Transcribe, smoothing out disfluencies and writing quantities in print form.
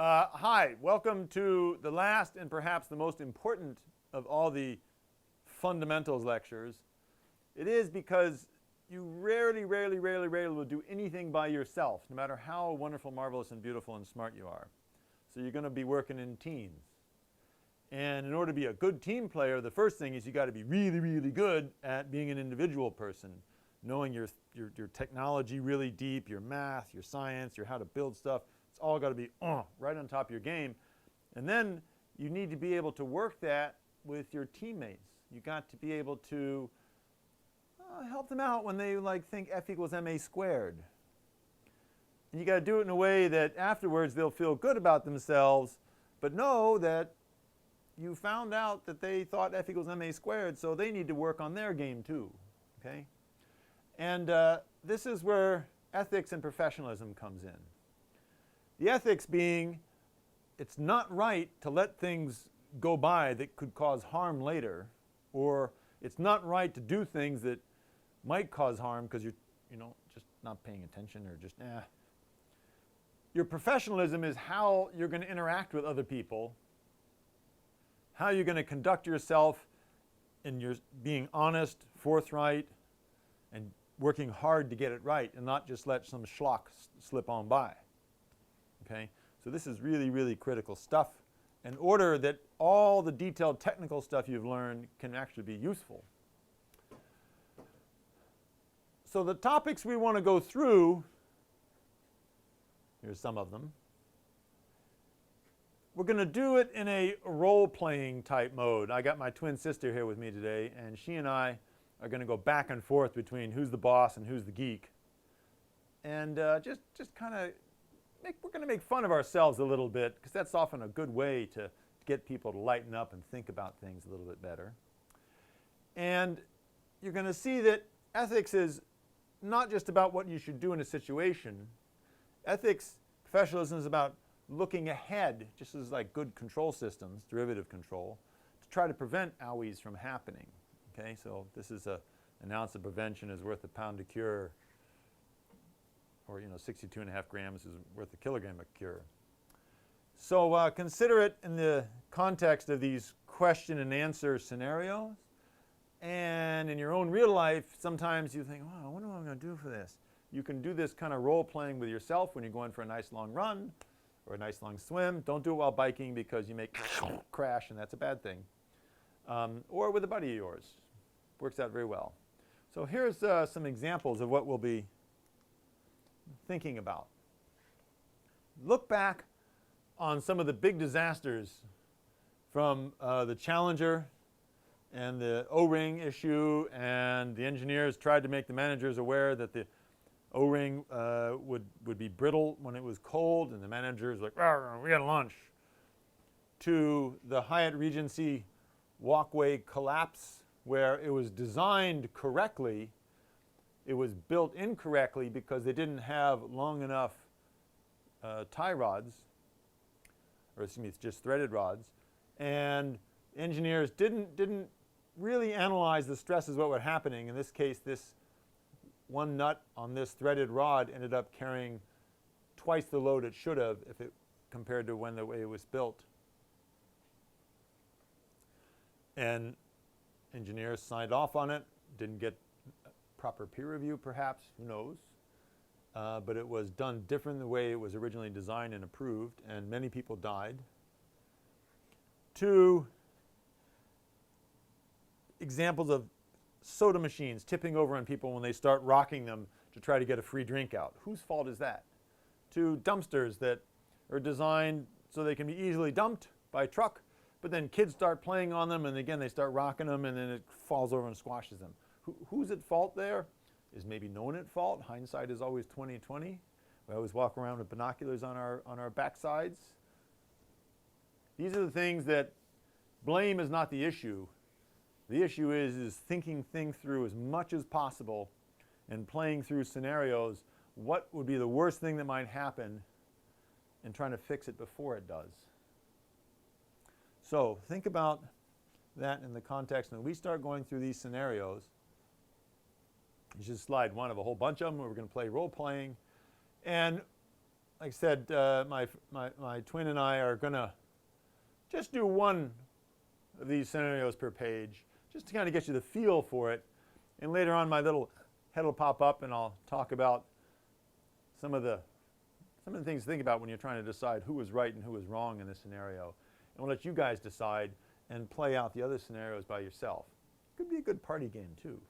Hi, welcome to the last and perhaps the most important of all the fundamentals lectures. It is because you rarely will do anything by yourself, no matter how wonderful, marvelous, and beautiful and smart you are. So you're going to be working in teams. And in order to be a good team player, the first thing is you got to be really good at being an individual person, knowing your technology really deep, your math, your science, your how to build stuff. It's all got to be right on top of your game. And then you need to be able to work that with your teammates. You got to be able to help them out when they think F equals ma squared. And you got to do it in a way that afterwards they'll feel good about themselves, but know that you found out that they thought F equals ma squared, so they need to work on their game too. Okay? And this is where ethics and professionalism comes in. The ethics being, it's not right to let things go by that could cause harm later, or it's not right to do things that might cause harm because you're just not paying attention or just Your professionalism is how you're going to interact with other people, how you're going to conduct yourself in your being honest, forthright, and working hard to get it right and not just let some schlock slip on by. Okay? So this is really critical stuff in order that all the detailed technical stuff you've learned can actually be useful. So the topics we want to go through, here's some of them. We're going to do it in a role-playing type mode. I got my twin sister here with me today, and she and I are going to go back and forth between who's the boss and who's the geek. And just kind of we're going to make fun of ourselves a little bit, because that's often a good way to get people to lighten up and think about things a little bit better. And you're going to see that ethics is not just about what you should do in a situation. Ethics, professionalism is about looking ahead, just as like good control systems, derivative control, to try to prevent owies from happening. Okay, so this is an ounce of prevention is worth a pound of cure, or 62.5 grams is worth a kilogram of cure. So consider it in the context of these question and answer scenarios. And in your own real life, sometimes you think, oh, I wonder what I'm going to do for this. You can do this kind of role playing with yourself when you're going for a nice long run or a nice long swim. Don't do it while biking because you may crash, and that's a bad thing. Or with a buddy of yours. Works out very well. So here's some examples of what we'll be thinking about. Look back on some of the big disasters from the Challenger and the O-ring issue, and the engineers tried to make the managers aware that the O-ring would be brittle when it was cold, and the managers were like, we got lunch. To the Hyatt Regency walkway collapse, where it was designed correctly, it was built incorrectly because they didn't have long enough tie rods, or excuse me, it's just threaded rods, and engineers didn't really analyze the stresses what was happening. In this case, this one nut on this threaded rod ended up carrying twice the load it should have if it compared to the way it was built. And engineers signed off on it, didn't get proper peer review perhaps, who knows. But it was done different than the way it was originally designed and approved, and many people died. Two examples of soda machines tipping over on people when they start rocking them to try to get a free drink out. Whose fault is that? To dumpsters that are designed so they can be easily dumped by truck, but then kids start playing on them, and again they start rocking them, and then it falls over and squashes them. Who's at fault there? Is maybe no one at fault. Hindsight is always 20/20. We always walk around with binoculars on our backsides. These are the things that blame is not the issue. The issue is thinking things through as much as possible and playing through scenarios. What would be the worst thing that might happen, and trying to fix it before it does. So think about that in the context. When we start going through these scenarios, this is slide one of a whole bunch of them. We're going to play role playing. And like I said, my twin and I are going to just do one of these scenarios per page, just to kind of get you the feel for it. And later on, my little head will pop up, and I'll talk about some of the things to think about when you're trying to decide who was right and who was wrong in this scenario. And we'll let you guys decide and play out the other scenarios by yourself. Could be a good party game, too.